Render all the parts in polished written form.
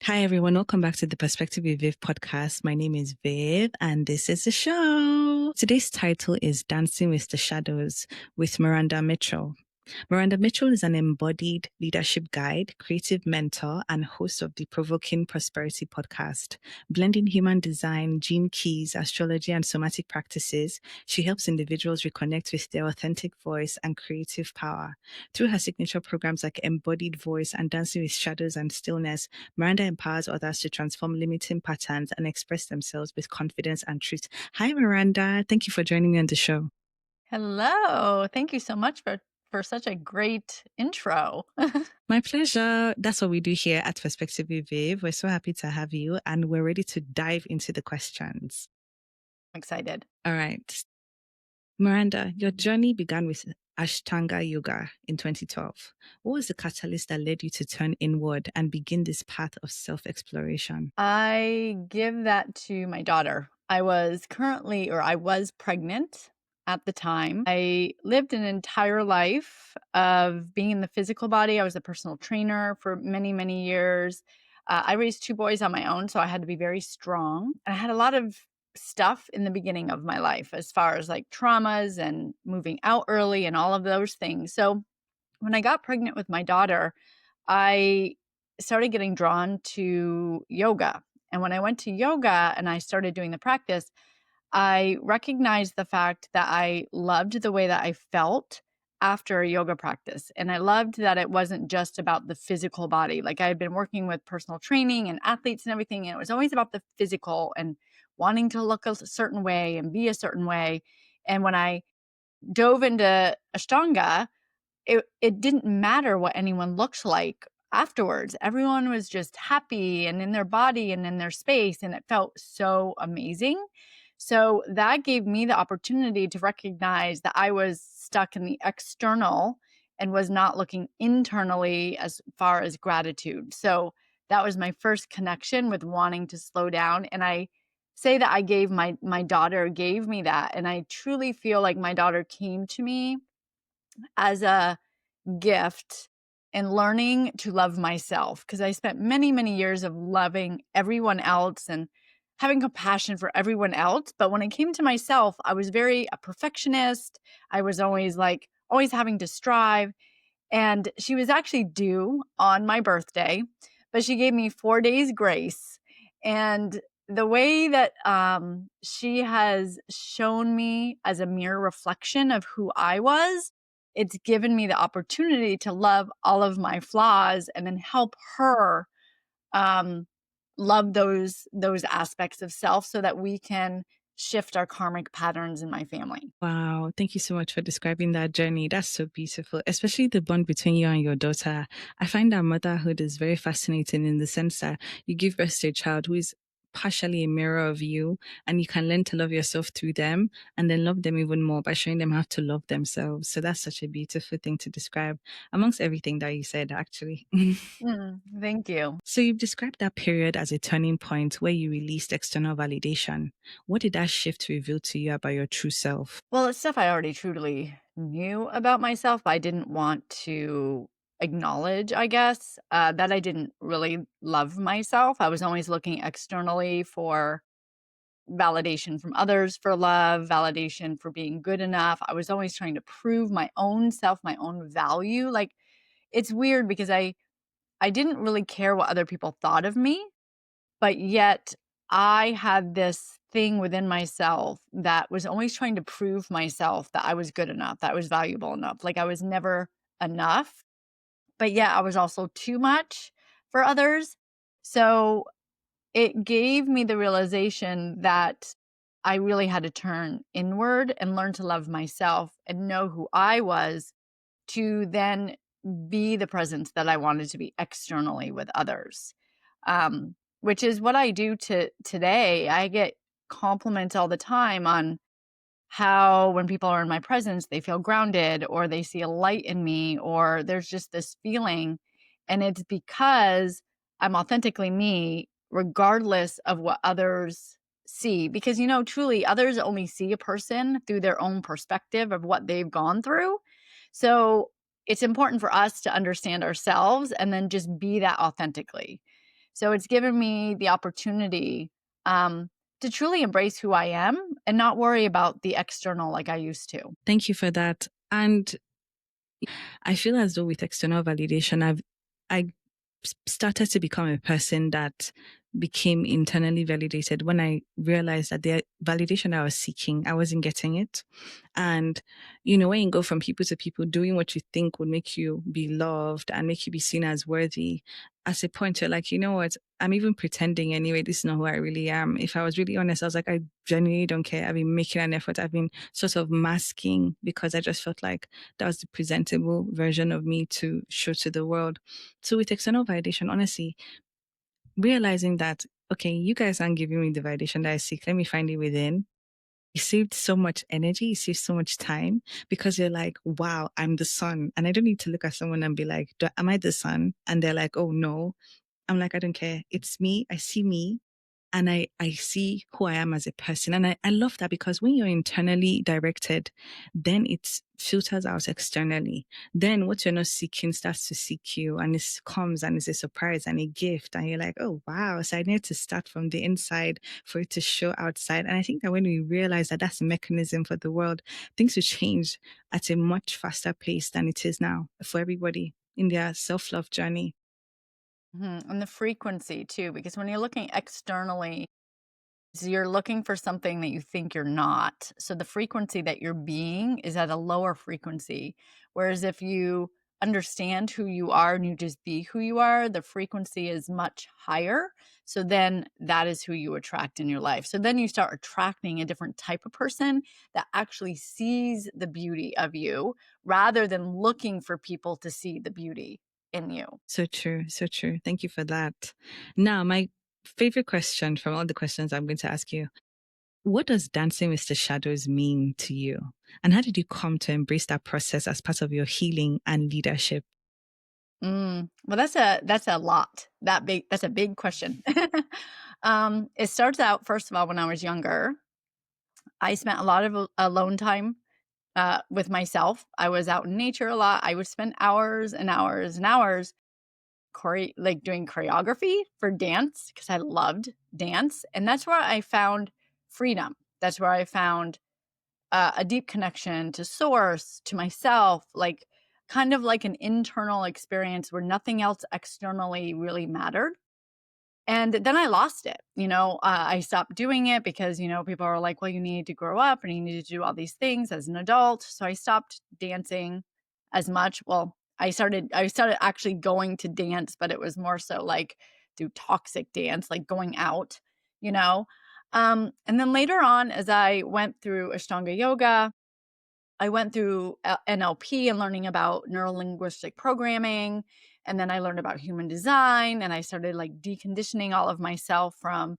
Hi, everyone. Welcome back to the Perspective with Viv podcast. My name is Viv, and this is the show. Today's title is Dancing with the Shadows with Miranda Mitchell. Miranda Mitchell is an embodied leadership guide, creative mentor, and host of the Provoking Prosperity podcast. Blending human design, gene keys, astrology, and somatic practices, she helps individuals reconnect with their authentic voice and creative power. Through her signature programs like Embodied Voice and Dancing with Shadows and Stillness, Miranda empowers others to transform limiting patterns and express themselves with confidence and truth. Hi, Miranda. Thank you for joining me on the show. Hello. Thank you so much for such a great intro. My pleasure. That's what we do here at Perspective with Viv. We're so happy to have you, and we're ready to dive into the questions. I'm excited. All right. Miranda, your journey began with Ashtanga Yoga in 2012. What was the catalyst that led you to turn inward and begin this path of self-exploration? I give that to my daughter. I was pregnant at the time. I lived an entire life of being in the physical body. I was a personal trainer for many, many years. I raised two boys on my own, so I had to be very strong. And I had a lot of stuff in the beginning of my life as far as like traumas and moving out early and all of those things. So when I got pregnant with my daughter, I started getting drawn to yoga. And when I went to yoga and I started doing the practice, I recognized the fact that I loved the way that I felt after a yoga practice. And I loved that it wasn't just about the physical body. Like I had been working with personal training and athletes and everything, and it was always about the physical and wanting to look a certain way and be a certain way. And when I dove into Ashtanga, it didn't matter what anyone looked like afterwards. Everyone was just happy and in their body and in their space, and it felt so amazing. So that gave me the opportunity to recognize that I was stuck in the external and was not looking internally as far as gratitude. So that was my first connection with wanting to slow down. And I say that I gave my daughter gave me that. And I truly feel like my daughter came to me as a gift in learning to love myself, because I spent many, many years of loving everyone else and having compassion for everyone else. But when it came to myself, I was very a perfectionist. I was always having to strive. And she was actually due on my birthday, but she gave me 4 days grace. And the way that she has shown me as a mirror reflection of who I was, it's given me the opportunity to love all of my flaws and then help her um, love those aspects of self so that we can shift our karmic patterns in my family. Wow, thank you so much for describing that journey. That's so beautiful, especially the bond between you and your daughter. I find that motherhood is very fascinating in the sense that you give birth to a child who is partially a mirror of you, and you can learn to love yourself through them and then love them even more by showing them how to love themselves. So that's such a beautiful thing to describe amongst everything that you said, actually. Thank you. So you've described that period as a turning point where you released external validation. What did that shift reveal to you about your true self? Well, it's stuff I already truly knew about myself, but I didn't want to acknowledge, I guess, that I didn't really love myself. I was always looking externally for validation from others for love, validation for being good enough. I was always trying to prove my own self, my own value. Like it's weird because I didn't really care what other people thought of me, but yet I had this thing within myself that was always trying to prove myself that I was good enough, that I was valuable enough. Like I was never enough, but yeah, I was also too much for others. So it gave me the realization that I really had to turn inward and learn to love myself and know who I was to then be the presence that I wanted to be externally with others. Which is what I do to today. I get compliments all the time on how when people are in my presence, they feel grounded or they see a light in me or there's just this feeling. And it's because I'm authentically me, regardless of what others see. Because, truly others only see a person through their own perspective of what they've gone through. So it's important for us to understand ourselves and then just be that authentically. So it's given me the opportunity um, to truly embrace who I am and not worry about the external like I used to. Thank you for that. And I feel as though with external validation, I started to become a person that became internally validated when I realized that the validation I was seeking, I wasn't getting it. And, when you go from people to people, doing what you think would make you be loved and make you be seen as worthy, at a point you're like, you know what? I'm even pretending anyway. This is not who I really am. If I was really honest, I was like, I genuinely don't care. I've been making an effort. I've been sort of masking because I just felt like that was the presentable version of me to show to the world. So with external validation, honestly, realizing that, okay, you guys aren't giving me the validation that I seek. Let me find it within. It saved so much energy. It saved so much time because you're like, wow, I'm the sun. And I don't need to look at someone and be like, am I the sun? And they're like, oh no. I'm like, I don't care. It's me. I see me and I see who I am as a person. And I love that because when you're internally directed, then it filters out externally. Then what you're not seeking starts to seek you and it comes and it's a surprise and a gift. And you're like, oh, wow. So I need to start from the inside for it to show outside. And I think that when we realize that that's a mechanism for the world, things will change at a much faster pace than it is now for everybody in their self-love journey. And the frequency too, because when you're looking externally, so you're looking for something that you think you're not. So the frequency that you're being is at a lower frequency. Whereas if you understand who you are and you just be who you are, the frequency is much higher. So then that is who you attract in your life. So then you start attracting a different type of person that actually sees the beauty of you rather than looking for people to see the beauty in you. So true. So true. Thank you for that. Now, my favorite question from all the questions I'm going to ask you. What does dancing with the shadows mean to you? And how did you come to embrace that process as part of your healing and leadership? Well, that's a lot. That's a big question. It starts out first of all when I was younger. I spent a lot of alone time with myself. I was out in nature a lot. I would spend hours and hours and hours like doing choreography for dance because I loved dance, and that's where I found freedom. That's where I found a deep connection to source, to myself, like kind of like an internal experience where nothing else externally really mattered. And then I lost it. I stopped doing it because, people are like, well, you need to grow up and you need to do all these things as an adult. So I stopped dancing as much. Well, I started actually going to dance, but it was more so like do toxic dance, like going out, you know. And then later on, as I went through Ashtanga yoga, I went through NLP and learning about neuro linguistic programming. And then I learned about human design and I started like deconditioning all of myself from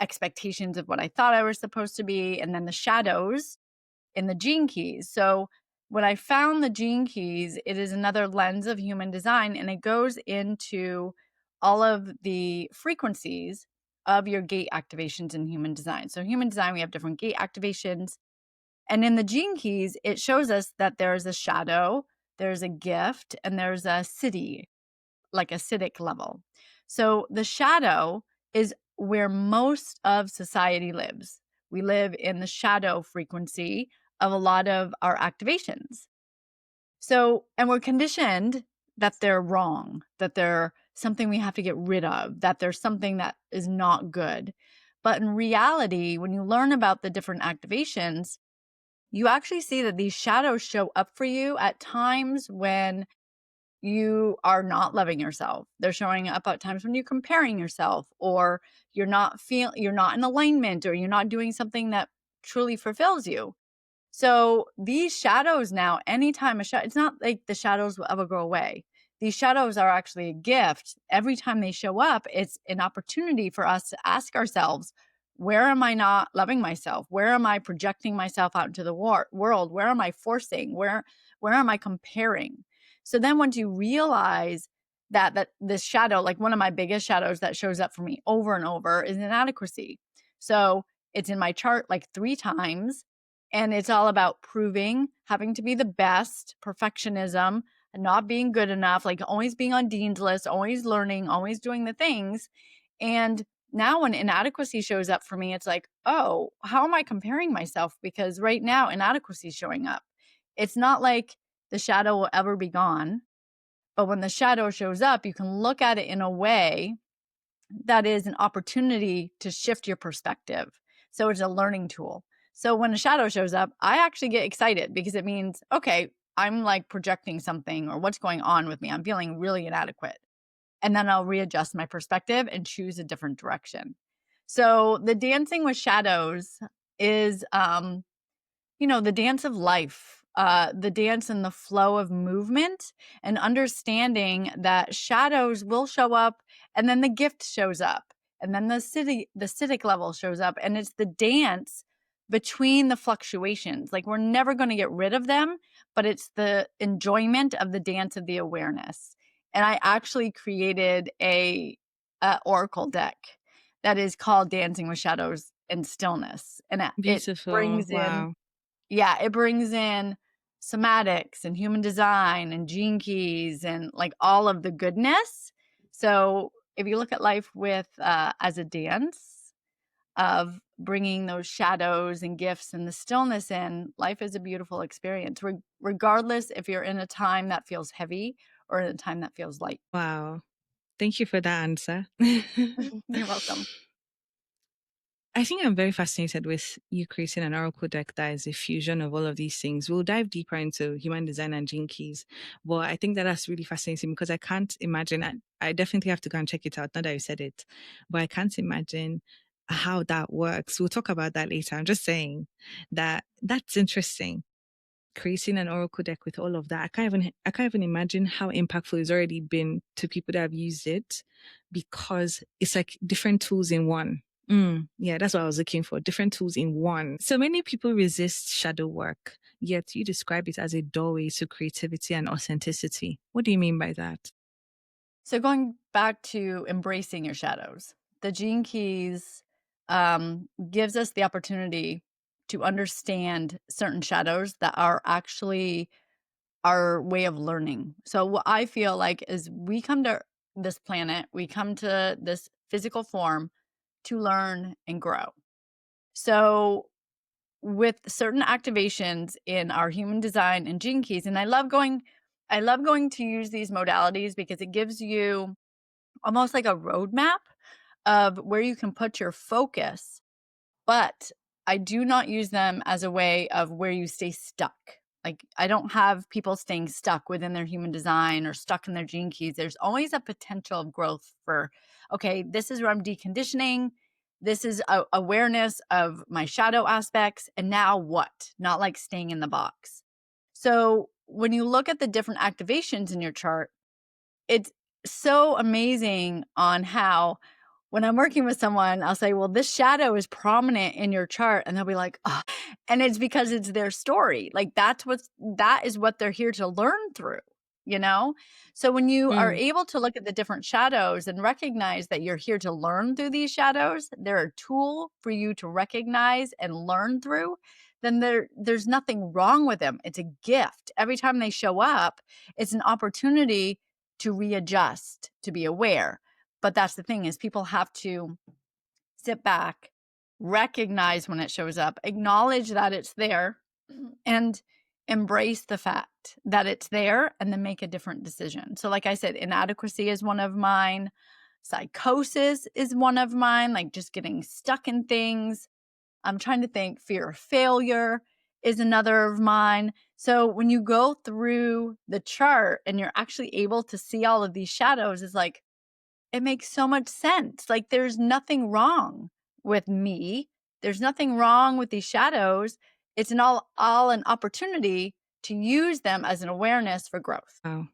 expectations of what I thought I was supposed to be. And then the shadows in the gene keys. So when I found the gene keys, it is another lens of human design and it goes into all of the frequencies of your gate activations in human design. So, human design, we have different gate activations. And in the gene keys, it shows us that there's a shadow, there's a gift, and there's a city, like a acidic level. So the shadow is where most of society lives. We live in the shadow frequency of a lot of our activations. So, and we're conditioned that they're wrong, that they're something we have to get rid of, that there's something that is not good. But in reality, when you learn about the different activations, you actually see that these shadows show up for you at times when you are not loving yourself. They're showing up at times when you're comparing yourself or you're not in alignment or you're not doing something that truly fulfills you. So these shadows now, anytime a shadow, it's not like the shadows will ever go away. These shadows are actually a gift. Every time they show up, it's an opportunity for us to ask ourselves, where am I not loving myself? Where am I projecting myself out into the world? Where am I forcing? Where am I comparing? So then once you realize that this shadow, like one of my biggest shadows that shows up for me over and over is inadequacy. So it's in my chart like 3 times and it's all about proving, having to be the best, perfectionism, not being good enough, like always being on dean's list, always learning, always doing the things. And now when inadequacy shows up for me, it's like, oh, how am I comparing myself? Because right now inadequacy is showing up. It's not like the shadow will ever be gone, but when the shadow shows up, you can look at it in a way that is an opportunity to shift your perspective. So it's a learning tool. So when a shadow shows up, I actually get excited because it means, okay, I'm like projecting something or what's going on with me. I'm feeling really inadequate. And then I'll readjust my perspective and choose a different direction. So the dancing with shadows is the dance of life, the dance and the flow of movement, and understanding that shadows will show up, and then the gift shows up, and then the acidic level shows up, and it's the dance between the fluctuations. Like we're never going to get rid of them, but it's the enjoyment of the dance of the awareness. And I actually created a oracle deck that is called Dancing with Shadows and Stillness, and it Beautiful. brings in Wow. yeah, it brings in somatics and human design and gene keys and like all of the goodness. So if you look at life with as a dance of bringing those shadows and gifts and the stillness in, life is a beautiful experience, regardless if you're in a time that feels heavy or in a time that feels light. Wow. Thank you for that answer. You're welcome. I think I'm very fascinated with you creating an oracle deck that is a fusion of all of these things. We'll dive deeper into human design and gene keys, but I think that that's really fascinating because I can't imagine. I definitely have to go and check it out. Not that you said it, but I can't imagine how that works. We'll talk about that later. I'm just saying that that's interesting, creating an oracle deck with all of that. I can't even imagine how impactful it's already been to people that have used it because it's like different tools in one. Yeah, that's what I was looking for. Different tools in one. So many people resist shadow work, yet you describe it as a doorway to creativity and authenticity. What do you mean by that? So going back to embracing your shadows, the gene keys gives us the opportunity to understand certain shadows that are actually our way of learning. So what I feel like is we come to this planet, we come to this physical form to learn and grow. So with certain activations in our human design and gene keys, and I love going to use these modalities because it gives you almost like a roadmap of where you can put your focus, but I do not use them as a way of where you stay stuck. Like, I don't have people staying stuck within their human design or stuck in their gene keys. There's always a potential of growth for, okay, this is where I'm deconditioning. This is awareness of my shadow aspects. And now what? Not like staying in the box. So when you look at the different activations in your chart, it's so amazing on how when I'm working with someone, I'll say, "Well, this shadow is prominent in your chart." And they'll be like, "Oh," and it's because it's their story. Like that is what they're here to learn through, you know? So when you are Mm, able to look at the different shadows and recognize that you're here to learn through these shadows, they're a tool for you to recognize and learn through, then there's nothing wrong with them. It's a gift. Every time they show up, it's an opportunity to readjust, to be aware. But that's the thing is people have to sit back, recognize when it shows up, acknowledge that it's there, and embrace the fact that it's there and then make a different decision. So like I said, inadequacy is one of mine. Psychosis is one of mine, like just getting stuck in things. I'm trying to think, fear of failure is another of mine. So when you go through the chart and you're actually able to see all of these shadows, is like, it makes so much sense. Like there's nothing wrong with me. There's nothing wrong with these shadows. It's all an opportunity to use them as an awareness for growth. wow.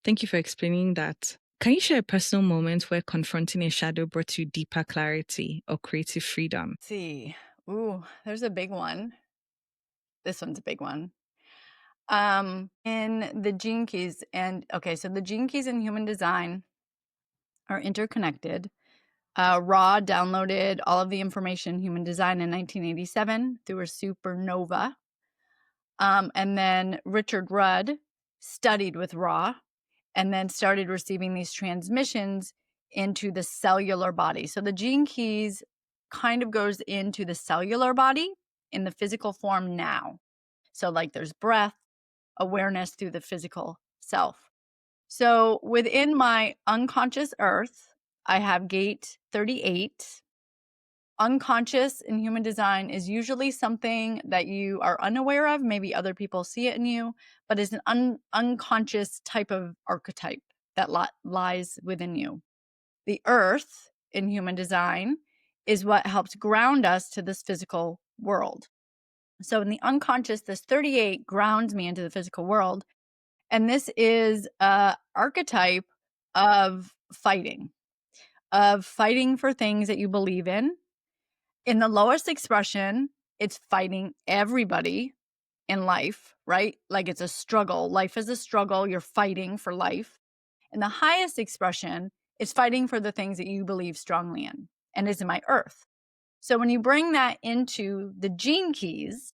Thank you for explaining that. Can you share a personal moment where confronting a shadow brought you deeper clarity or creative freedom? Let's see. Ooh, there's a big one. This one's a big one. In the gene keys, and okay, so the gene keys in human design are interconnected. Ra downloaded all of the information in human design in 1987 through a supernova. And then Richard Rudd studied with Ra, and then started receiving these transmissions into the cellular body. So the gene keys kind of goes into the cellular body in the physical form now. So like there's breath, awareness through the physical self. So within my unconscious earth, I have gate 38. Unconscious in human design is usually something that you are unaware of. Maybe other people see it in you, but it's an unconscious type of archetype that lies within you. The earth in human design is what helps ground us to this physical world. So in the unconscious, this 38 grounds me into the physical world. And this is a archetype of fighting for things that you believe in. In the lowest expression, it's fighting everybody in life, right? Like it's a struggle. Life is a struggle. You're fighting for life. And the highest expression is fighting for the things that you believe strongly in, and is in my earth. So when you bring that into the gene keys,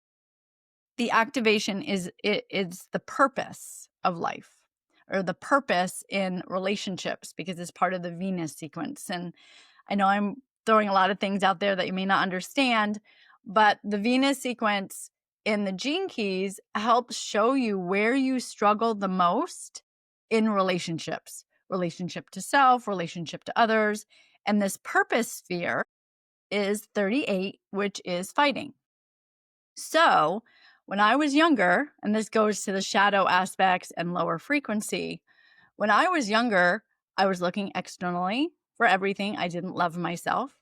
the activation is the purpose of life, or the purpose in relationships, because it's part of the Venus sequence. And I know I'm throwing a lot of things out there that you may not understand, but the Venus sequence in the gene keys helps show you where you struggle the most in relationships, relationship to self, relationship to others. And this purpose sphere is 38, which is fighting. So when I was younger, and this goes to the shadow aspects and lower frequency, when I was younger, I was looking externally for everything. I didn't love myself.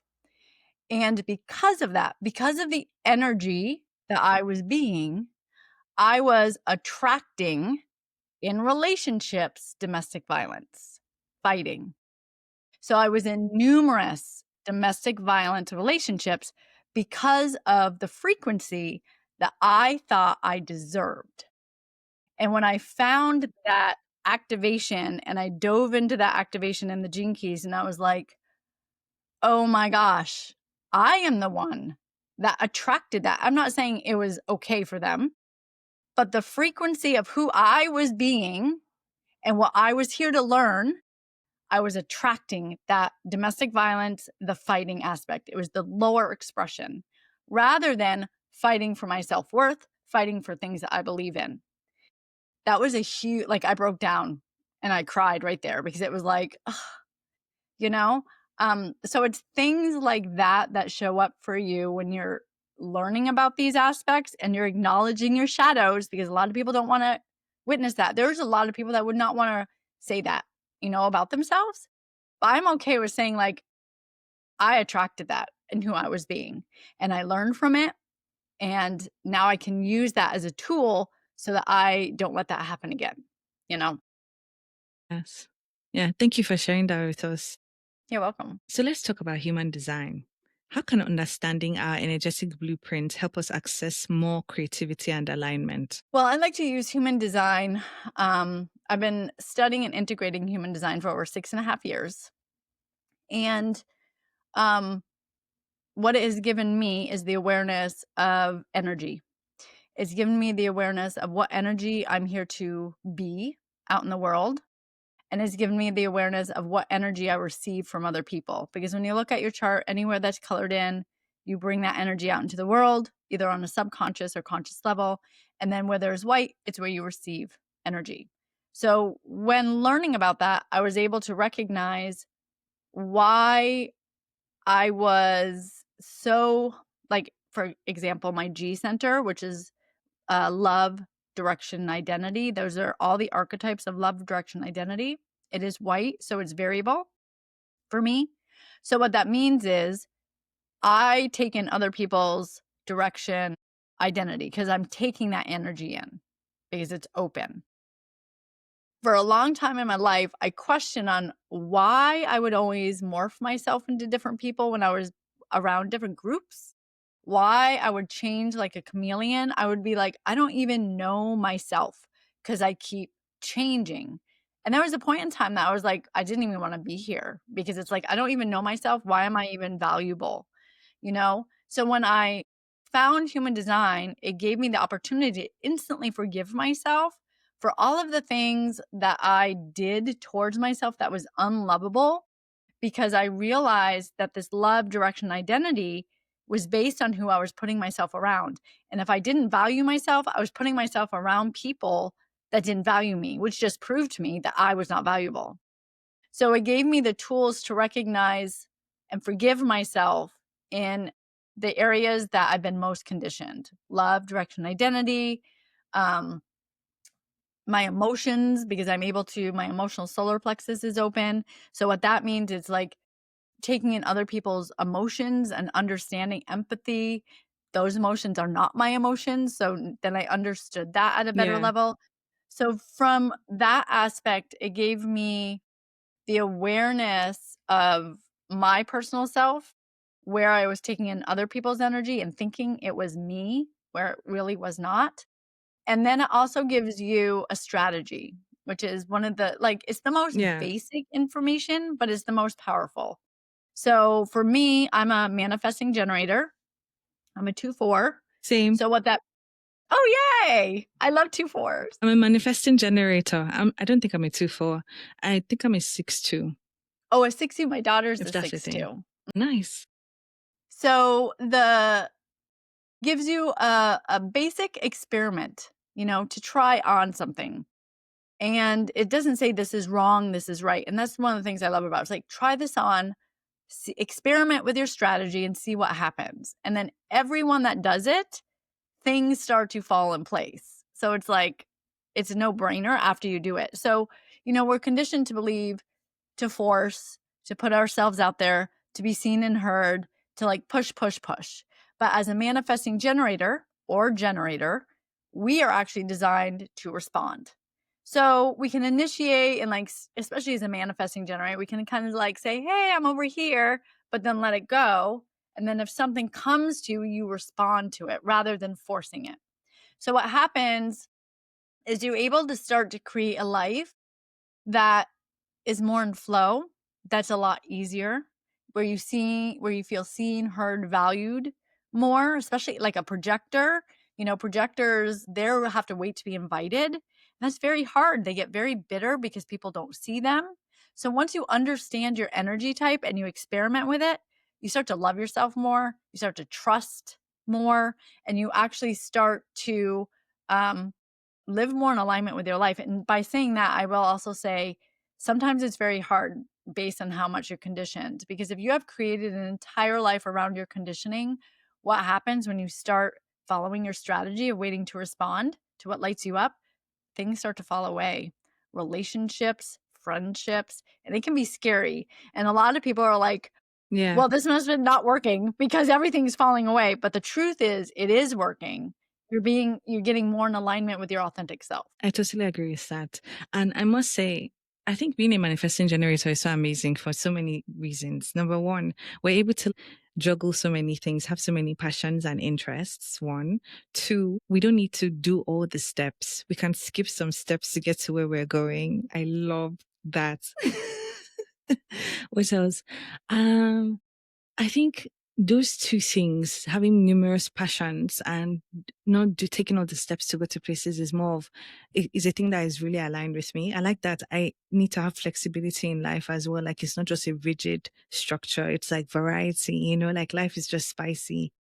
And because of that, because of the energy that I was being, I was attracting in relationships domestic violence, fighting. So I was in numerous domestic violence relationships because of the frequency that I thought I deserved. And when I found that activation and I dove into that activation in the gene keys, and I was like, oh my gosh, I am the one that attracted that. I'm not saying it was okay for them, but the frequency of who I was being and what I was here to learn, I was attracting that domestic violence, the fighting aspect. It was the lower expression rather than fighting for my self worth, fighting for things that I believe in. That was a huge, like, I broke down and I cried right there because it was like, ugh, you know? So it's things like that that show up for you when you're learning about these aspects and you're acknowledging your shadows, because a lot of people don't want to witness that. There's a lot of people that would not want to say that, about themselves. But I'm okay with saying, like, I attracted that in who I was being, and I learned from it. And now I can use that as a tool so that I don't let that happen again, you know? Yes. Yeah. Thank you for sharing that with us. You're welcome. So let's talk about human design. How can understanding our energetic blueprint help us access more creativity and alignment? Well, I like to use human design. I've been studying and integrating human design for over 6.5 years. And um, what it has given me is the awareness of energy. It's given me the awareness of what energy I'm here to be out in the world. And it's given me the awareness of what energy I receive from other people. Because when you look at your chart, anywhere that's colored in, you bring that energy out into the world, either on a subconscious or conscious level. And then where there's white, it's where you receive energy. So when learning about that, I was able to recognize why I was so, like, for example, my G center, which is love, direction, identity. Those are all the archetypes of love, direction, identity. It is white, so it's variable for me. So what that means is I take in other people's direction, identity, because I'm taking that energy in because it's open. For a long time in my life, I questioned on why I would always morph myself into different people when I was around different groups. Why I would change like a chameleon. I would be like, I don't even know myself because I keep changing. And there was a point in time that I was like, I didn't even want to be here because it's like, I don't even know myself. Why am I even valuable? So when I found human design, it gave me the opportunity to instantly forgive myself for all of the things that I did towards myself that was unlovable, because I realized that this love, direction, identity was based on who I was putting myself around. And if I didn't value myself, I was putting myself around people that didn't value me, which just proved to me that I was not valuable. So it gave me the tools to recognize and forgive myself in the areas that I've been most conditioned: love, direction, identity, um, my emotions, because I'm able to, my emotional solar plexus is open. So what that means is like taking in other people's emotions and understanding empathy. Those emotions are not my emotions. So then I understood that at a better Yeah. level. So from that aspect, it gave me the awareness of my personal self, where I was taking in other people's energy and thinking it was me, where it really was not. And then it also gives you a strategy, which is one of the, like, it's the most Yeah. basic information, but it's the most powerful. So for me, I'm a manifesting generator. I'm a 2/4. Same. So what that Oh, yay! I love 2/4s. I'm a manifesting generator. I don't think I'm a 2/4. I think I'm a 6/2, Oh, a 6 my daughter's if a that's the 6 thing. too. Nice. So the gives you a basic experiment, to try on something. And it doesn't say this is wrong, this is right. And that's one of the things I love about it. It's like, try this on, experiment with your strategy and see what happens. And then everyone that does it, things start to fall in place. So it's like, it's a no brainer after you do it. So, we're conditioned to believe, to force, to put ourselves out there, to be seen and heard, to like push, push, push. But as a manifesting generator or generator, we are actually designed to respond. So we can initiate and, like, especially as a manifesting generator, we can kind of like say, hey, I'm over here, but then let it go. And then if something comes to you, you respond to it rather than forcing it. So what happens is you're able to start to create a life that is more in flow. That's a lot easier, where you feel seen, heard, valued more, especially like a projector. Projectors, they have to wait to be invited. And that's very hard. They get very bitter because people don't see them. So once you understand your energy type and you experiment with it, you start to love yourself more, you start to trust more, and you actually start to um, live more in alignment with your life. And by saying that, I will also say sometimes it's very hard based on how much you're conditioned. Because if you have created an entire life around your conditioning, what happens when you start following your strategy of waiting to respond to what lights you up? Things start to fall away. Relationships, friendships, and it can be scary. And a lot of people are like, Yeah. well, this must have been not working because everything's falling away. But the truth is, it is working. You're getting more in alignment with your authentic self. I totally agree with that. And I must say, I think being a manifesting generator is so amazing for so many reasons. Number one, we're able to juggle so many things, have so many passions and interests. One. Two, we don't need to do all the steps. We can skip some steps to get to where we're going. I love that. What else? Um, I think those two things, having numerous passions and not taking all the steps to go to places, is a thing that is really aligned with me. I like that. I need to have flexibility in life as well. Like, it's not just a rigid structure. It's like variety, like life is just spicy.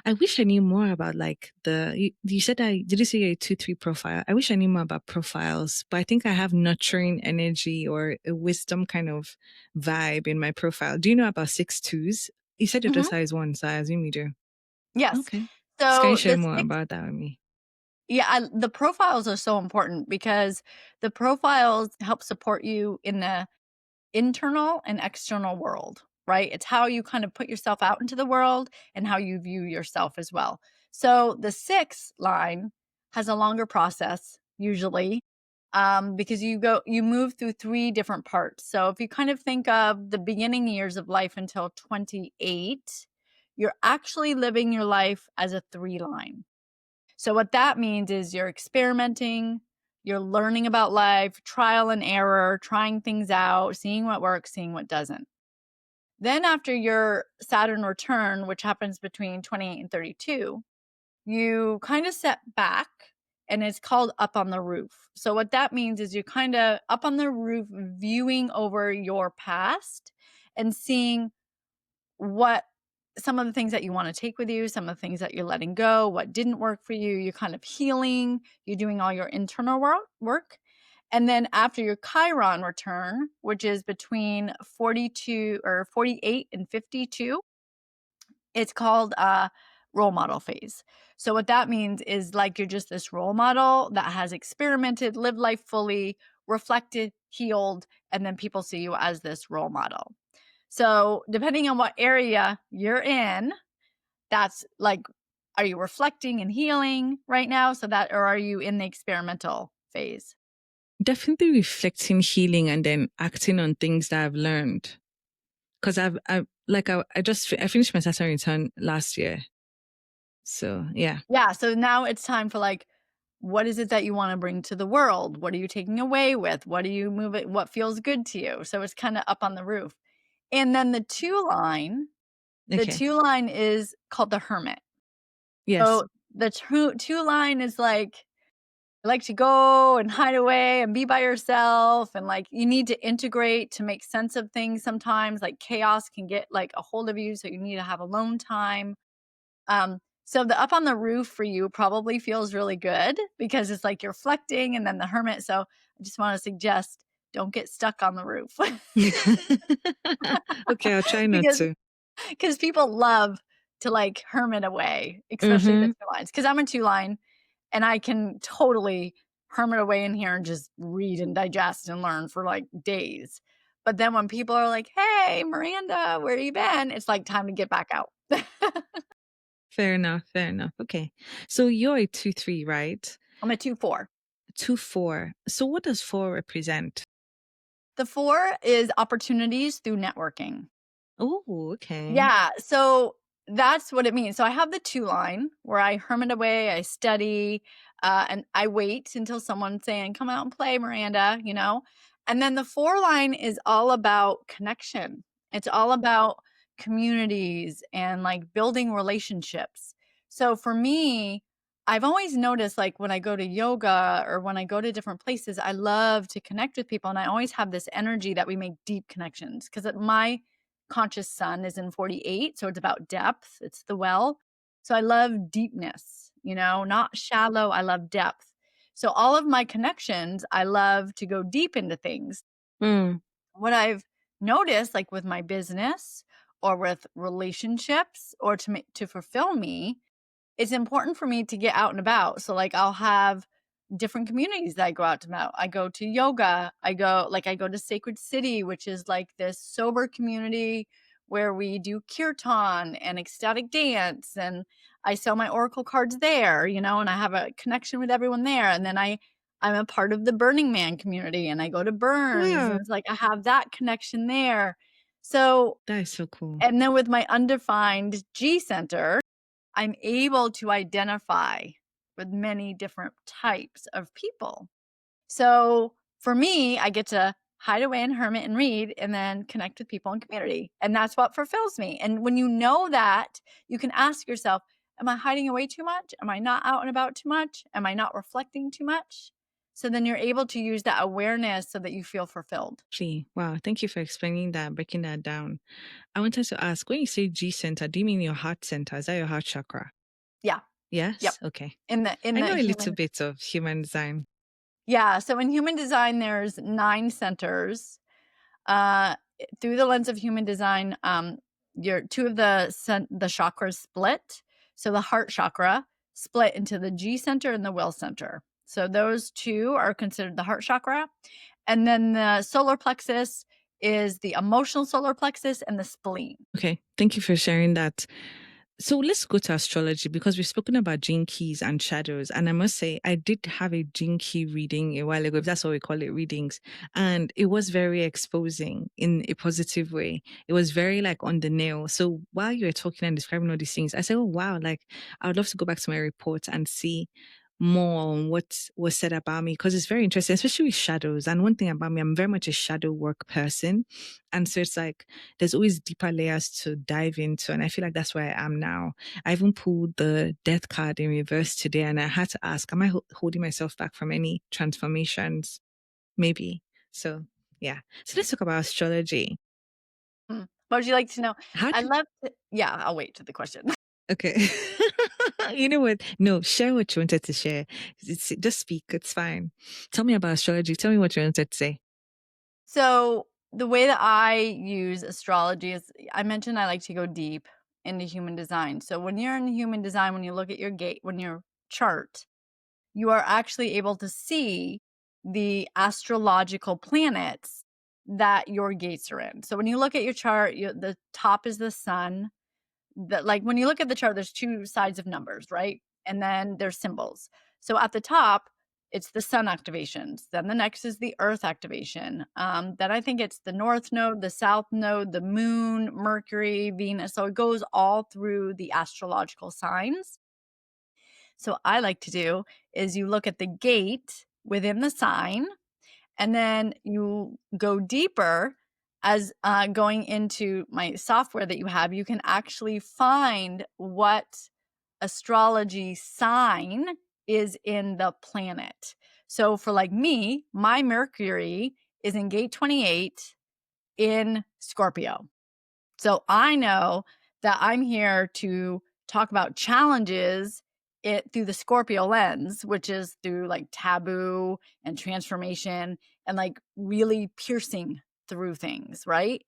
I wish I knew more about like you said, did you say you're a 2/3 profile? I wish I knew more about profiles, but I think I have nurturing energy or a wisdom kind of vibe in my profile. Do you know about 6/2s? You said your Mhm. daughter is one, so I assume you do. Yes. Okay. So can you So share the more 6 about that with me? Yeah, the profiles are so important because the profiles help support you in the internal and external world, right? It's how you kind of put yourself out into the world and how you view yourself as well. So the 6 line has a longer process usually, because you move through 3 different parts. So if you kind of think of the beginning years of life until 28, you're actually living your life as a 3 line. So what that means is you're experimenting, you're learning about life, trial and error, trying things out, seeing what works, seeing what doesn't. Then after your Saturn return, which happens between 28 and 32, you kind of set back and it's called Up on the Roof. So what that means is you're kind of up on the roof viewing over your past and seeing what some of the things that you want to take with you, some of the things that you're letting go, what didn't work for you, you're kind of healing, you're doing all your internal work. And then after your Chiron return, which is between 42 or 48 and 52, it's called role model phase. So what that means is like you're just this role model that has experimented, lived life fully, reflected, healed, and then people see you as this role model. So depending on what area you're in, that's like, are you reflecting and healing right now? So that, or are you in the experimental phase? Definitely reflecting, healing, and then acting on things that I've learned. Because I finished my Saturn return last year. So yeah. Yeah. So now it's time for like, what is it that you want to bring to the world? What are you taking away with? What do you move it? What feels good to you? So it's kind of up on the roof. And then the Okay. two line is called the hermit. Yes. So the two line is like to go and hide away and be by yourself, and like you need to integrate to make sense of things sometimes. Like chaos can get like a hold of you, so you need to have alone time. So the up on the roof for you probably feels really good because it's like you're reflecting, and then the hermit. So I just want to suggest don't get stuck on the roof Okay, I'll try not because to. people love to like hermit away, especially the Mm-hmm. two lines. Because I'm a two line, and I can totally hermit away in here and just read and digest and learn for like days. But then when people are like, "Hey, Miranda, where you been?" It's like time to get back out. Fair enough. Fair enough. Okay. So you're a 2-3, right? I'm a 2-4. 2-4. So what does 4 represent? The 4 is opportunities through networking. Oh, okay. Yeah, so that's what it means. So I have the 2 line where I hermit away, I study, and I wait until someone's saying, "Come out and play, Miranda," you know? And then the 4 line is all about connection. It's all about communities and, like, building relationships. So for me, I've always noticed, like, when I go to yoga or when I go to different places, I love to connect with people, and I always have this energy that we make deep connections because at my conscious sun is in 48, so it's about depth, it's the well. So I love deepness, not shallow, I love depth. So all of my connections, I love to go deep into things. Mm. What I've noticed, like with my business or with relationships or to fulfill me, it's important for me to get out and about. So, like, I'll have different communities that I go out to about. I go to yoga. I go to Sacred City, which is like this sober community where we do kirtan and ecstatic dance. And I sell my oracle cards there, and I have a connection with everyone there. And then I'm a part of the Burning Man community and I go to Burns. Wow. And it's like I have that connection there. So, That is so cool. and then with my undefined G center, I'm able to identify with many different types of people. So for me, I get to hide away and hermit and read and then connect with people in community. And that's what fulfills me. And when you know that, you can ask yourself, am I hiding away too much? Am I not out and about too much? Am I not reflecting too much? So then you're able to use that awareness so that you feel fulfilled. Gee, wow. Thank you for explaining that, breaking that down. I wanted to ask, when you say G center, do you mean your heart center? Is that your heart chakra? Yeah. Yep. Yes? Okay. In I the know a little human. bit of human design. Yeah. So in human design, there's 9 centers. Uh, Through the lens of human design, your 2 of the chakras split. So the heart chakra split into the G center and the will center. So those 2 are considered the heart chakra. And then the solar plexus is the emotional solar plexus and the spleen. Okay. Thank you for sharing that. So let's go to astrology because we've spoken about gene keys and shadows. And I must say, I did have a gene key reading a while ago, if that's what we call it, readings. And it was very exposing in a positive way. It was very like on the nail. So while you were talking and describing all these things, I said, oh, wow, like I would love to go back to my report and see more on what was said about me because it's very interesting, especially with shadows. And one thing about me, I'm very much a shadow work person. And so it's like there's always deeper layers to dive into. And I feel like that's where I am now. I even pulled the death card in reverse today and I had to ask, am I holding myself back from any transformations? Maybe. So, yeah. So let's talk about astrology. What would you like to know? How I do, love to yeah, I'll wait to the question. okay. You know what? No, share what you wanted to share. Just speak. It's fine. Tell me about astrology. Tell me what you wanted to say. So, the way that I use astrology is I mentioned I like to go deep into human design. So, when you're in human design, when you look at your gate, when your chart, you are actually able to see the astrological planets that your gates are in. So, when you look at your chart, the top is the sun, that like when you look at the chart, there's two sides of numbers, right? And then there's symbols. So at the top, it's the sun activations. Then the next is the earth activation. Then I think it's the north node, the south node, the moon, Mercury, Venus. So it goes all through the astrological signs. So I like to do is you look at the gate within the sign and then you go deeper as going into my software that you have, you can actually find what astrology sign is in the planet. So for like me, my Mercury is in gate 28 in Scorpio. So I know that I'm here to talk about challenges it through the Scorpio lens, which is through like taboo and transformation and like really piercing through things, right?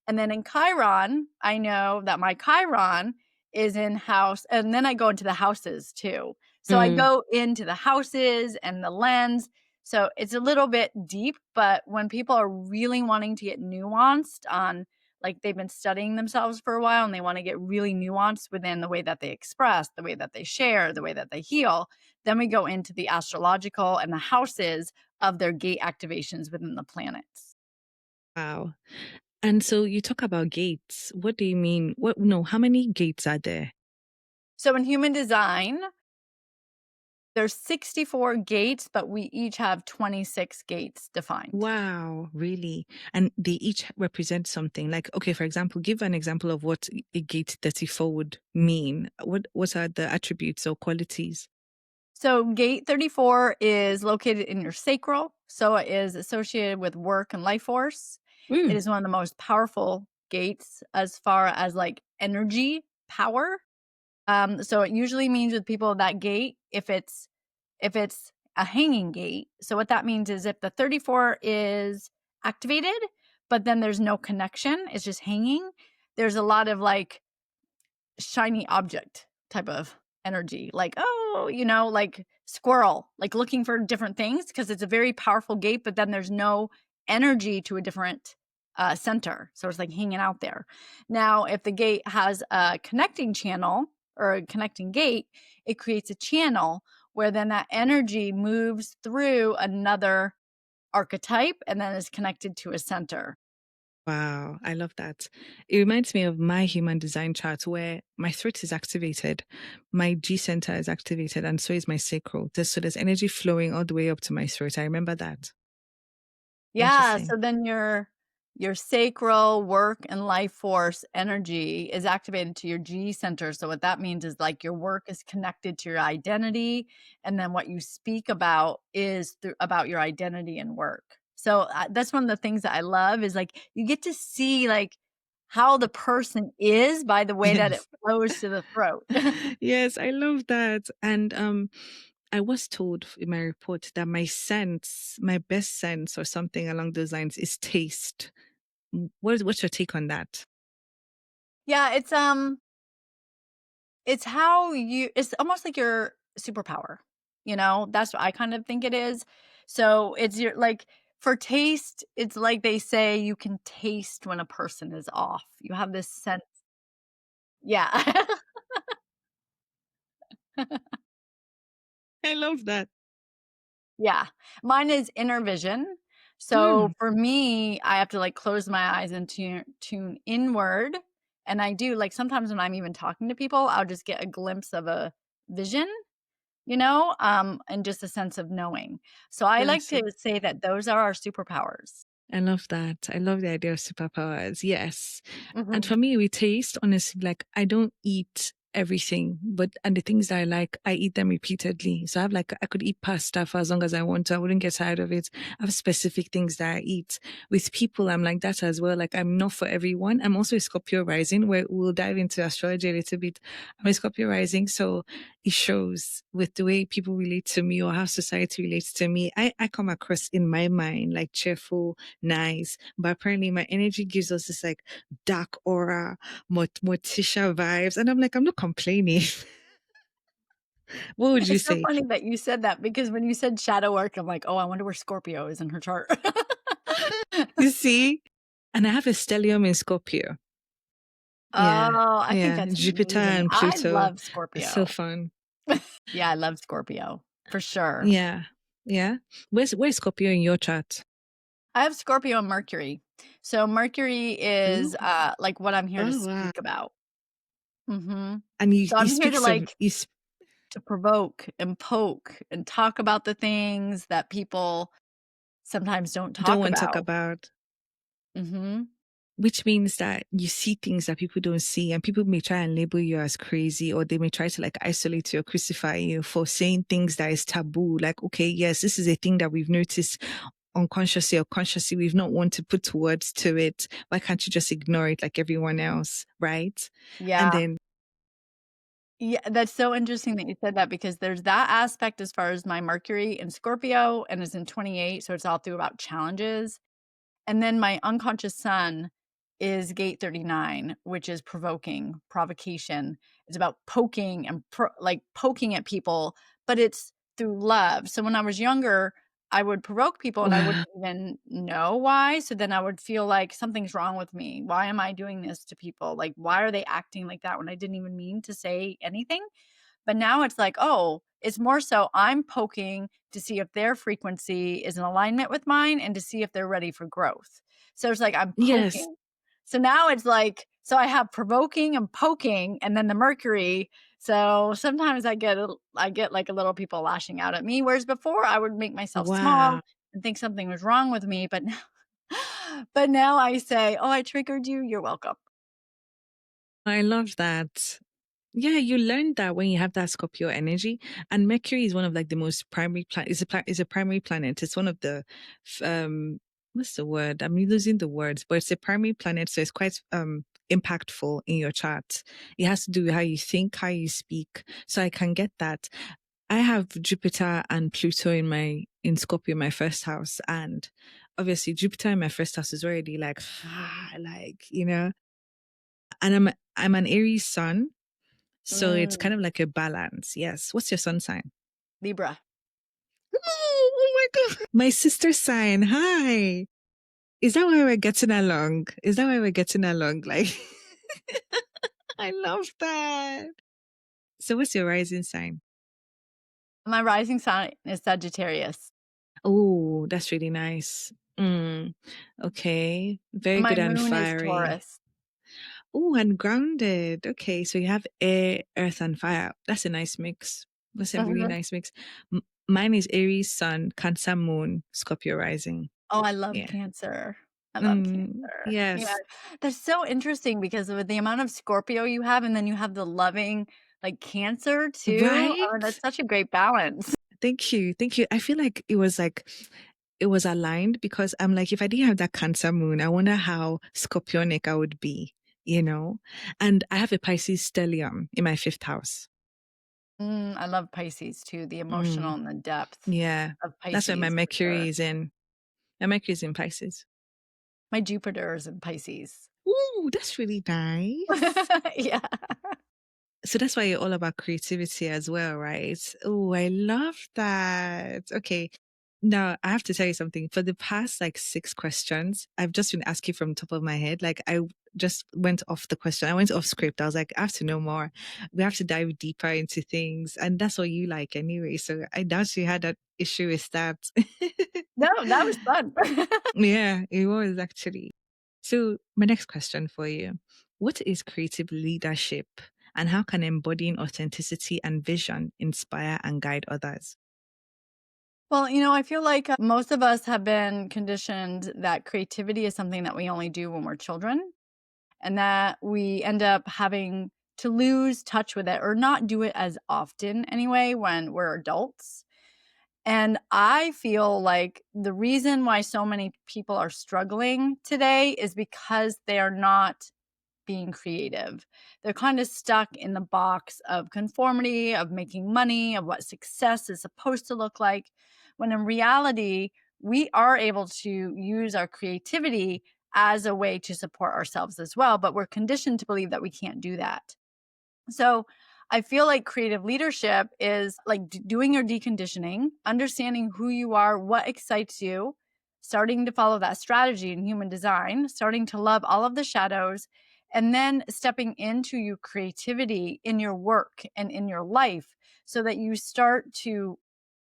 And then in Chiron, I know that my Chiron is in house, and then I go into the houses too. So I Mm, go into the houses and the lens. So it's a little bit deep, but when people are really wanting to get nuanced on like they've been studying themselves for a while and they want to get really nuanced within the way that they express, the way that they share, the way that they heal, then we go into the astrological and the houses of their gate activations within the planets. wow. And so you talk about gates. What do you mean? What, no, how many gates are there? So in human design, there's 64 gates, but we each have 26 gates defined. Wow, really? And they each represent something. Like, okay, for example, give an example of what a gate 34 would mean. What are the attributes or qualities? So gate 34 is located in your sacral. So it is associated with work and life force. It Mm, is one of the most powerful gates as far as like energy power. So it usually means with people of that gate, if it's a hanging gate. So what that means is if the 34 is activated, but then there's no connection, it's just hanging. There's a lot of like shiny object type of energy, like, oh, like squirrel, like looking for different things because it's a very powerful gate, but then there's no energy to a different center. So it's like hanging out there. Now, if the gate has a connecting channel or a connecting gate, it creates a channel where then that energy moves through another archetype and then is connected to a center. wow, I love that. It reminds me of my human design chart where my throat is activated, my G center is activated, and so is my sacral. So there's energy flowing all the way up to my throat. I remember that. Yeah, Interesting. so then your sacral work and life force energy is activated to your G center. So what that means is like your work is connected to your identity, and then what you speak about is about your identity and work. So that's one of the things that I love is like you get to see like how the person is by the way that it Yes. flows to the throat. Yes, I love that. And I was told in my report that my sense, my best sense or something along those lines is taste. What's your take on that? Yeah, it's how you it's almost like your superpower, That's what I kind of think it is. So, it's your like, for taste, it's like they say you can taste when a person is off. You have this sense. Yeah. I love that. Yeah. Mine is inner vision. So, Mm. for me, I have to, like, close my eyes and tune inward, and I do, like, sometimes when I'm even talking to people, I'll just get a glimpse of a vision. and just a sense of knowing. So I like That's to it. say that those are our superpowers. I love that. I love the idea of superpowers. Yes. And Mhm. for me, with taste, honestly, like I don't eat everything, but and the things that I like, I eat them repeatedly. So I have like I could eat pasta for as long as I want to. I wouldn't get tired of it. I have specific things that I eat. With people, I'm like that as well. Like I'm not for everyone. I'm also a Scorpio rising, where we'll dive into astrology a little bit. I'm a Scorpio rising, so it shows with the way people relate to me or how society relates to me. I come across in my mind like cheerful, nice, but apparently my energy gives us this like dark aura, Morticia vibes. And I'm like, I'm not complaining. What would you It's so say? funny that you said that because when you said shadow work, I'm like, "Oh, I wonder where Scorpio is in her chart." You see? And I have a stellium in Scorpio. Yeah. Oh, I think Yeah. that's Jupiter amazing. and I Pluto. love It's so Scorpio. fun. Yeah, I love Scorpio for sure. Yeah. Yeah. Where's Scorpio in your chart? I have Scorpio and Mercury. So Mercury is, Ooh. like, what I'm here to Oh wow. speak about. Mhm. And So you I'm here speak to, some like to provoke and poke and talk about the things that people sometimes don't don't talk want to talk about. about. Mhm. Which means that you see things that people don't see, and people may try and label you as crazy, or they may try to like isolate you or crucify you for saying things that is taboo. Like, okay, yes, this is a thing that we've noticed unconsciously or consciously. We've not want to put words to it. Why can't you just ignore it like everyone else? Right. And Yeah. then, Yeah, that's so interesting that you said that because there's that aspect as far as my Mercury in Scorpio, and it's in 28, so it's all through about challenges. And then my unconscious sun is gate 39, which is provoking, provocation. It's about poking and like poking at people, but it's through love. So when I was younger, I would provoke people and I wow. wouldn't even know why. So then I would feel like something's wrong with me. Why am I doing this to people? Like, why are they acting like that when I didn't even mean to say anything? But now it's like, oh, it's more so I'm poking to see if their frequency is in alignment with mine and to see if they're ready for growth. So it's like I'm Yes. poking. So now it's like, so I have provoking and poking and then the Mercury. So sometimes I get like a little people lashing out at me, whereas before I would make myself small Wow. and think something was wrong with me. But now, but now I say, oh, I triggered you. You're welcome. I love that. Yeah, you learn that when you have that Scorpio energy, and Mercury is one of like the most primary planet. It's a primary planet. It's one of the what's the word? I'm losing the words, but it's a primary planet, so it's quite impactful in your chart. It has to do with how you think, how you speak. So I can get that. I have Jupiter and Pluto in Scorpio in my first house, and obviously Jupiter in my first house is already like like and I'm an Aries sun. So it's kind Mm, of like a balance. Yes. What's your sun sign? Libra. Oh my God. My sister's sign. Hi. Is that why we're getting along? Is that why we're getting along? Like, I love that. So what's your rising sign? My rising sign is Sagittarius. Oh, that's really nice. Mm, okay. Very My good and moon is fiery. Taurus. Oh, and grounded. Okay. So you have air, earth, and fire. That's a nice mix. That's a really Mhm. nice mix. Mine is Aries, Sun, Cancer, Moon, Scorpio rising. Oh, I love Yeah. Cancer. I love Cancer. Yeah. Yes. That's so interesting because with the amount of Scorpio you have, and then you have the loving, like, Cancer too. Oh, Right? that's such a great balance. Thank you. Thank you. I feel it was aligned because I'm like, if I didn't have that Cancer moon, I wonder how scorpionic I would be, you know? And I have a Pisces stellium in my fifth house. I love Pisces too, the emotional Mm, and the depth yeah. of That's why my Pisces for Mercury sure. is in. My Mercury is in Pisces. My Jupiter is in Pisces. Ooh, that's really nice. Yeah. So that's why you're all about creativity as well, right? Oh, I love that. Okay. Now I have to tell you something. For the past like 6 questions, I've just been asking from the top of my head. Like I just went off the question. I went off script. I was like, I have to know more. We have to dive deeper into things. And that's what you like anyway. So I doubt you had that issue with that. No, that was fun. Yeah, it was actually. So my next question for you. What is creative leadership? And how can embodying authenticity and vision inspire and guide others? Well, I feel like most of us have been conditioned that creativity is something that we only do when we're children, and that we end up having to lose touch with it or not do it as often anyway when we're adults. And I feel like the reason why so many people are struggling today is because they are not being creative. They're kind of stuck in the box of conformity, of making money, of what success is supposed to look like, when in reality, we are able to use our creativity as a way to support ourselves as well. But we're conditioned to believe that we can't do that. So I feel like creative leadership is like doing your deconditioning, understanding who you are, what excites you, starting to follow that strategy in human design, starting to love all of the shadows, and then stepping into your creativity in your work and in your life so that you start to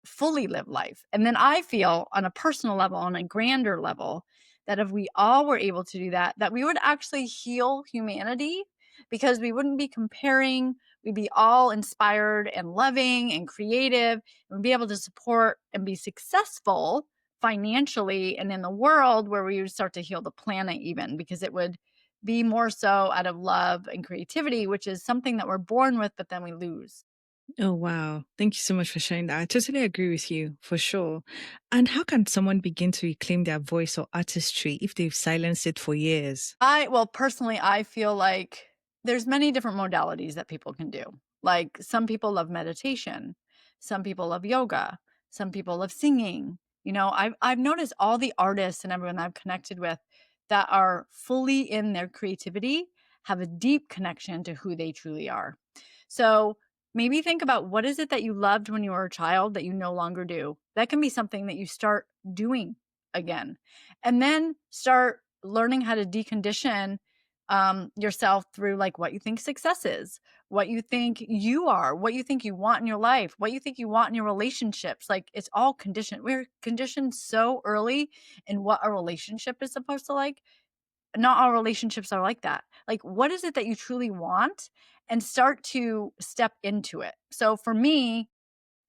fully live life. And then I feel on a personal level, on a grander level, that if we all were able to do that, that we would actually heal humanity because we wouldn't be comparing. We'd be all inspired and loving and creative and be able to support and be successful financially and in the world where we would start to heal the planet, even because it would be more so out of love and creativity, which is something that we're born with, but then we lose. Oh, wow. Thank you so much for sharing that. I totally agree with you, for sure. And how can someone begin to reclaim their voice or artistry if they've silenced it for years? Personally, I feel like there's many different modalities that people can do. Like some people love meditation, some people love yoga, some people love singing. I've noticed all the artists and everyone that I've connected with that are fully in their creativity have a deep connection to who they truly are. So maybe think about what is it that you loved when you were a child that you no longer do. That can be something that you start doing again. And then start learning how to decondition yourself through like what you think success is, what you think you are, what you think you want in your life, what you think you want in your relationships. Like it's all conditioned. We're conditioned so early in what a relationship is supposed to like. Not all relationships are like that. Like, what is it that you truly want? And start to step into it. So for me,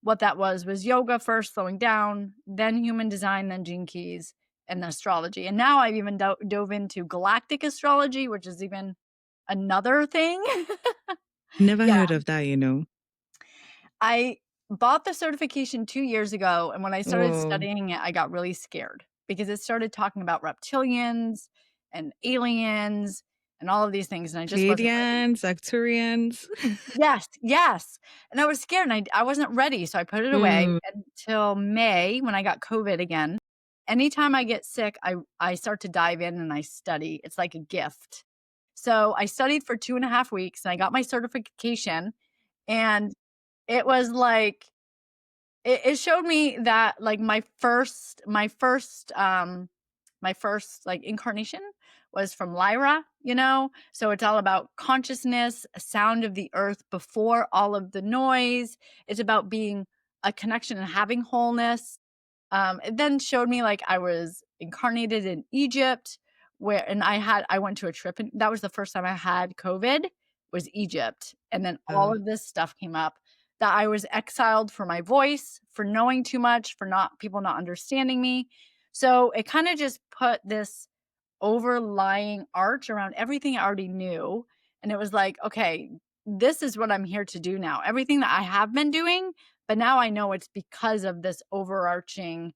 what that was yoga first, slowing down, then human design, then gene keys, and then astrology. And now I've even dove into galactic astrology, which is even another thing. Never Yeah. heard of that. I bought the certification 2 years ago. And when I started Whoa. studying it, I got really scared because it started talking about reptilians and aliens and all of these things. And I just wasn't ready. Pleiadians, Arcturians. Yes, yes, and I was scared, and I wasn't ready, so I put it away Mm, until May when I got COVID again. Anytime I get sick, I start to dive in and I study. It's like a gift. So, I studied for 2.5 weeks, and I got my certification, and it was like it showed me that, like, my first, like, incarnation was from Lyra. So it's all about consciousness, a sound of the earth before all of the noise. It's about being a connection and having wholeness. It then showed me, like, I was incarnated in Egypt, and I went to a trip, and that was the first time I had COVID, was Egypt, and then all uh, of this stuff came up, that I was exiled for my voice, for knowing too much, for not people not understanding me. So it kinda just put this overlying arch around everything I already knew, and it was like, "Okay, this is what I'm here to do now." Everything that I have been doing, but now I know it's because of this overarching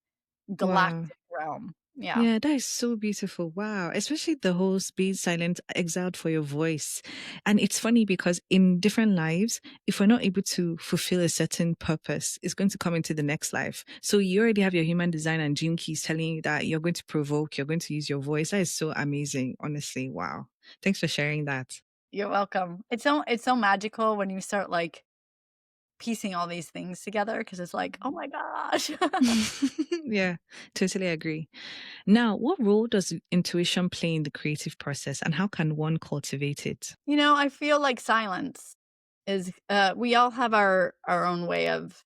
wow. galactic realm. Yeah. Yeah, that is so beautiful. Wow. Especially the whole being silent, exiled for your voice. And it's funny because in different lives, if we're not able to fulfill a certain purpose, it's going to come into the next life. So you already have your human design and gene keys telling you that you're going to provoke, you're going to use your voice. That is so amazing. Honestly. Wow. Thanks for sharing that. You're welcome. It's so magical when you start, like, piecing all these things together because it's like, "Oh my gosh." Yeah, totally agree. Now, what role does intuition play in the creative process and how can one cultivate it? I feel like silence is, we all have our own way of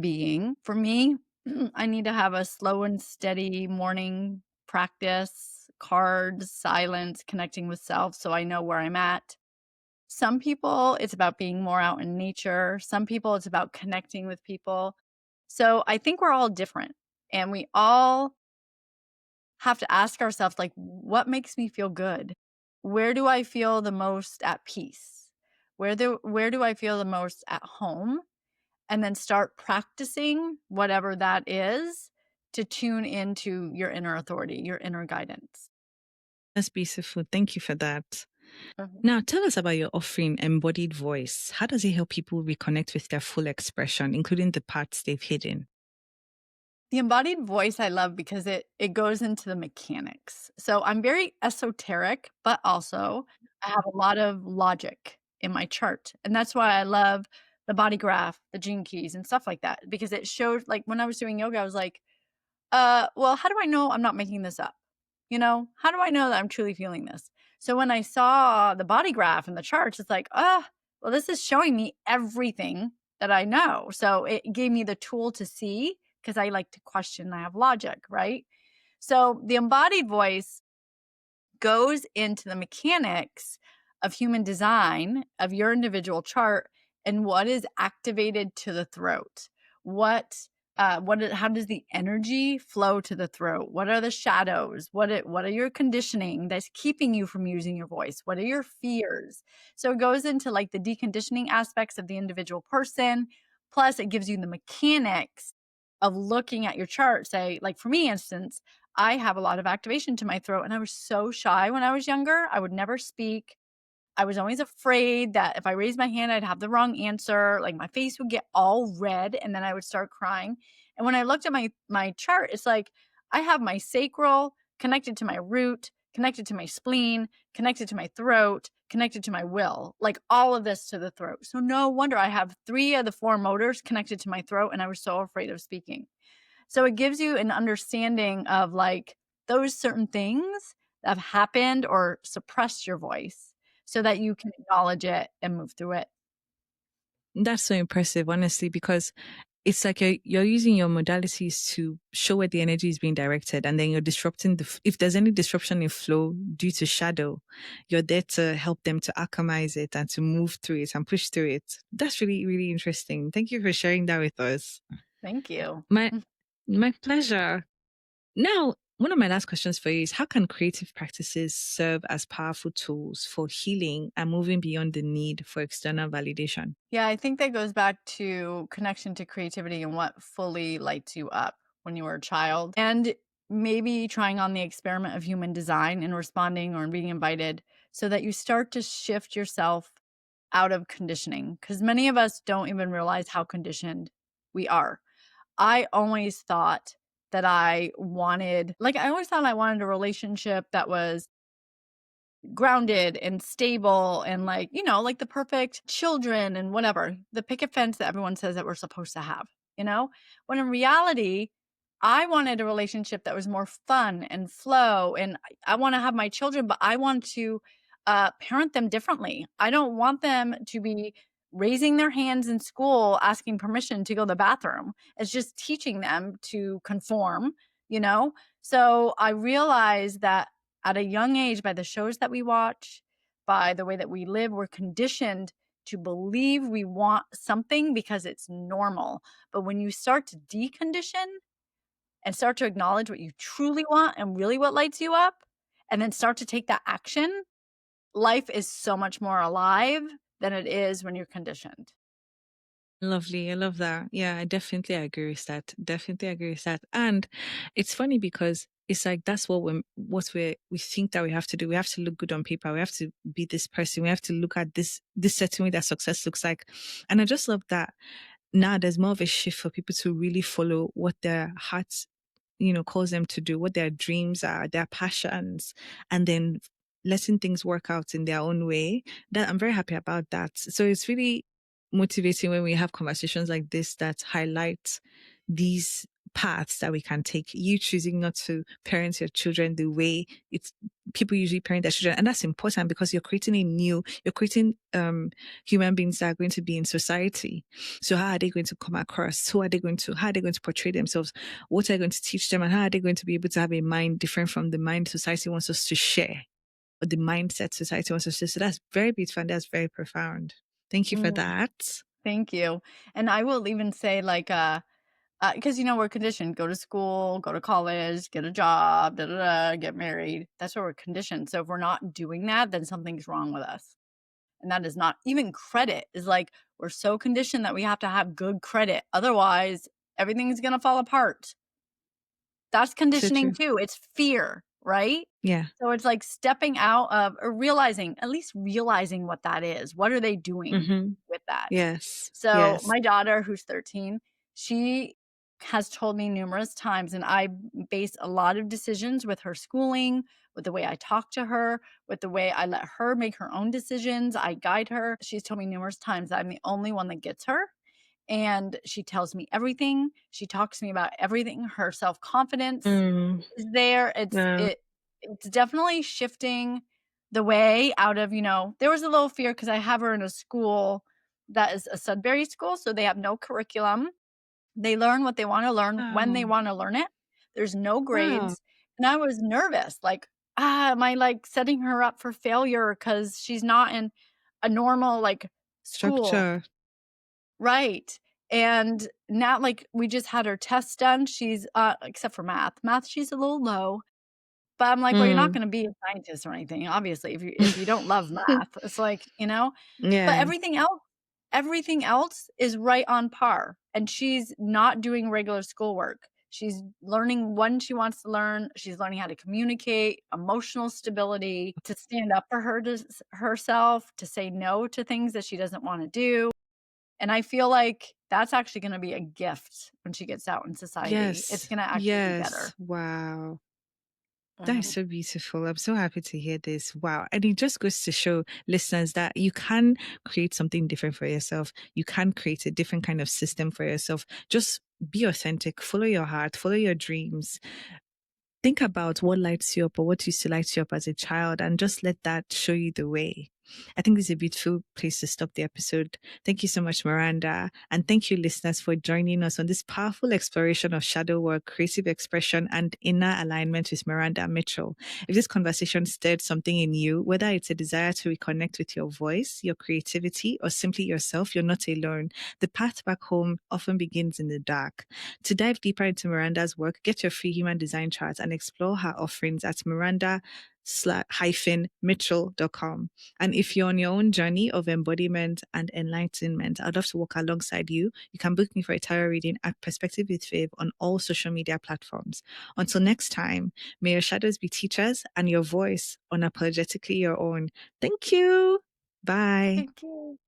being. For me, I need to have a slow and steady morning practice, cards, silence, connecting with self so I know where I'm at. Some people, it's about being more out in nature. Some people, it's about connecting with people. So I think we're all different, and we all have to ask ourselves, like, what makes me feel good? Where do I feel the most at peace? Where do I feel the most at home? And then start practicing whatever that is to tune into your inner authority, your inner guidance. That's beautiful. Thank you for that. Mhm. Now, tell us about your offering, Embodied Voice. How does it help people reconnect with their full expression, including the parts they've hidden? The embodied voice I love because it goes into the mechanics. So I'm very esoteric, but also I have a lot of logic in my chart. And that's why I love the body graph, the gene keys and stuff like that because it shows like when I was doing yoga I was like, well, how do I know I'm not making this up? How do I know that I'm truly feeling this? So when I saw the body graph and the charts, it's like, well, this is showing me everything that I know. So it gave me the tool to see because I like to question, I have logic, right? So the embodied voice goes into the mechanics of human design of your individual chart and what is activated to the throat. How does the energy flow to the throat? What are the shadows? What are your conditioning that's keeping you from using your voice? What are your fears? So it goes into like the deconditioning aspects of the individual person. Plus, it gives you the mechanics of looking at your chart. Say, like for me, instance, I have a lot of activation to my throat, and I was so shy when I was younger. I would never speak. I was always afraid that if I raised my hand, I'd have the wrong answer. Like my face would get all red and then I would start crying. And when I looked at my chart, it's like I have my sacral connected to my root, connected to my spleen, connected to my throat, connected to my will. Like all of this to the throat. So no wonder I have 3 of the 4 motors connected to my throat and I was so afraid of speaking. So it gives you an understanding of like those certain things that have happened or suppressed your voice so that you can acknowledge it and move through it. That's so impressive, honestly, because it's like you're using your modalities to show where the energy is being directed, and then you're disrupting if there's any disruption in flow due to shadow, you're there to help them to alchemize it and to move through it and push through it. That's really, really interesting. Thank you for sharing that with us. Thank you. My, my pleasure. Now, one of my last questions for you is how can creative practices serve as powerful tools for healing and moving beyond the need for external validation? Yeah, I think that goes back to connection to creativity and what fully lights you up when you were a child. And maybe trying on the experiment of human design and responding or being invited so that you start to shift yourself out of conditioning. Because many of us don't even realize how conditioned we are. I always thought that I always thought I wanted a relationship that was grounded and stable and like, like the perfect children and whatever, the picket fence that everyone says that we're supposed to have, you know? When in reality, I wanted a relationship that was more fun and flow. And I want to have my children, but I want to parent them differently. I don't want them to be raising their hands in school, asking permission to go to the bathroom. It's just teaching them to conform, you know? So I realized that at a young age, by the shows that we watch, by the way that we live, we're conditioned to believe we want something because it's normal. But when you start to decondition and start to acknowledge what you truly want and really what lights you up, and then start to take that action, life is so much more alive than it is when you're conditioned. Lovely. I love that. Yeah, I definitely agree with that. Definitely agree with that. And it's funny because it's like that's we think that we have to do. We have to look good on paper. We have to be this person. We have to look at this certain way that success looks like. And I just love that now there's more of a shift for people to really follow what their hearts, calls them to do, what their dreams are, their passions, and then letting things work out in their own way. That I'm very happy about that. So it's really motivating when we have conversations like this that highlight these paths that we can take. You choosing not to parent your children the way it's people usually parent their children. And that's important because you're creating human beings that are going to be in society. So how are they going to come across? How are they going to portray themselves? What are you going to teach them? And how are they going to be able to have a mind different from the mind society wants us to share? the mindset society wants us to. So that's very beautiful and that's very profound. Thank you for Mm, that. thank you. And I will even say, like, because, we're conditioned, go to school, go to college, get a job, da, da, da, get married. That's what we're conditioned. So if we're not doing that, then something's wrong with us. And that is not even credit is like, we're so conditioned that we have to have good credit. Otherwise, everything's going to fall apart. That's So conditioning true. too. It's fear, right? Yeah. So it's like stepping out of or realizing, at least realizing what that is. What are they doing Mm-hmm. with that? Yes. So Yes. my daughter, who's 13, she has told me numerous times, and I base a lot of decisions with her schooling, with the way I talk to her, with the way I let her make her own decisions. I guide her. She's told me numerous times that I'm the only one that gets her. And she tells me everything. She talks to me about everything. Her self-confidence Mm. is there. It's definitely shifting the way out of, there was a little fear because I have her in a school that is a Sudbury school, so they have no curriculum. They learn what they wanna learn when they Wow. wanna learn it. There's no Wow. grades, and I was nervous, like, am I, like, setting her up for failure because she's not in a normal, like, school? Structure. Right, and now, like, we just had her tests done. She's, except for math. Math, she's a little low, but I'm like, "Well, you're not Mm. gonna be a scientist or anything, obviously, if you don't love math." It's like, but Yeah. everything else is right on par, and she's not doing regular schoolwork. She's learning when she wants to learn. She's learning how to communicate, emotional stability, to stand up for herself, to say no to things that she doesn't wanna do, and I feel like that's actually gonna be a gift when she gets out in society. It's Yes. gonna actually be better. Yes. Wow. That is Mhm. so beautiful. I'm so happy to hear this. Wow. And it just goes to show listeners that you can create something different for yourself. You can create a different kind of system for yourself. Just be authentic, follow your heart, follow your dreams. Think about what lights you up or what used to light you up as a child and just let that show you the way. I think this is a beautiful place to stop the episode. Thank you so much, Miranda. And thank you, listeners, for joining us on this powerful exploration of shadow work, creative expression, and inner alignment with Miranda Mitchell. If this conversation stirred something in you, whether it's a desire to reconnect with your voice, your creativity, or simply yourself, you're not alone. The path back home often begins in the dark. To dive deeper into Miranda's work, get your free human design chart and explore her offerings at Mitchell.com. And if you're on your own journey of embodiment and enlightenment, I'd love to walk alongside you. You can book me for a tarot reading at Perspective with Fav on all social media platforms. Until next time, may your shadows be teachers and your voice unapologetically your own. Thank you. Bye. Thank you.